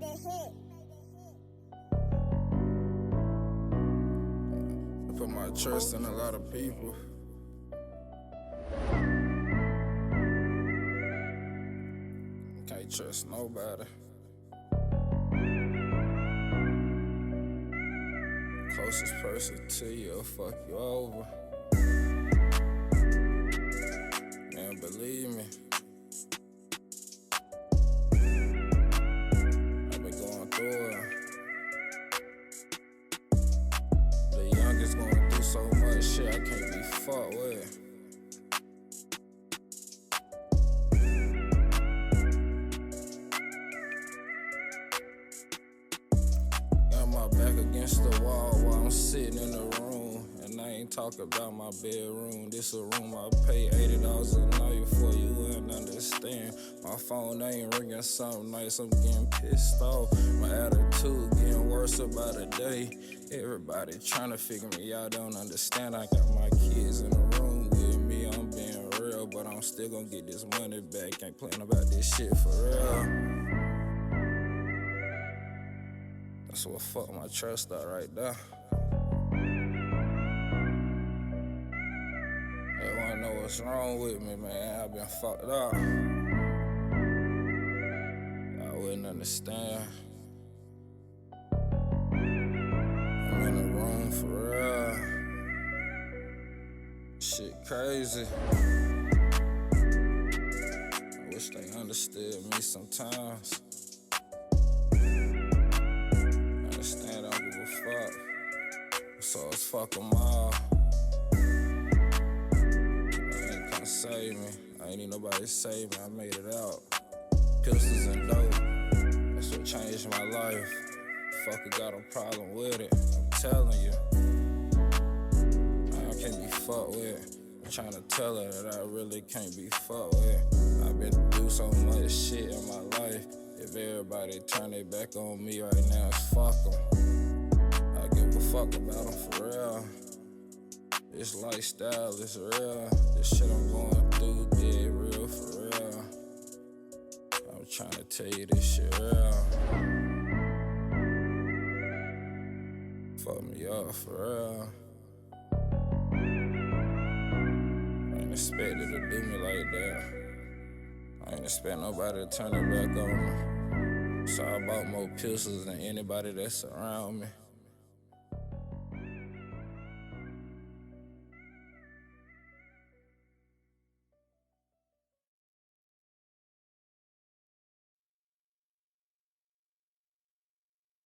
it hit. I put my trust in a lot of people. Can't trust nobody. Closest person to you will fuck you over. Man, believe me, I've been going through it. The youngest going through so much shit I can't be fucked with. Got my back against the wall while I'm sitting in the room. And I ain't talking about my bedroom. This a room I pay $80 a night for, you wouldn't understand. My phone ain't ringing some nights, I'm getting pissed off. My attitude getting worse by the day. Everybody trying to figure me out, don't understand. I got my kids in the room with me, I'm being real, but I'm still gonna get this money back. Ain't playing about this shit for real. That's what fucked my trust up right there. They wanna know what's wrong with me, man. I've been fucked up. Y'all wouldn't understand. I'm in the room for real. Shit crazy. I wish they understood me sometimes. Understand I don't give a fuck. So it's fuck them all. Save me. I ain't need nobody to save me, I made it out. Pistols and dope, that's what changed my life. Fucker got a problem with it, I'm telling you. I can't be fucked with. I'm trying to tell her that I really can't be fucked with. I've been through so much shit in my life. If everybody turn their back on me right now, it's fuck them. I give a fuck about them for real. This lifestyle is real. This shit I'm going through, dead real for real. I'm trying to tell you this shit real. Fuck me up for real. I ain't expected to do me like that. I ain't expect nobody to turn their back on me. So I bought more pistols than anybody that's around me.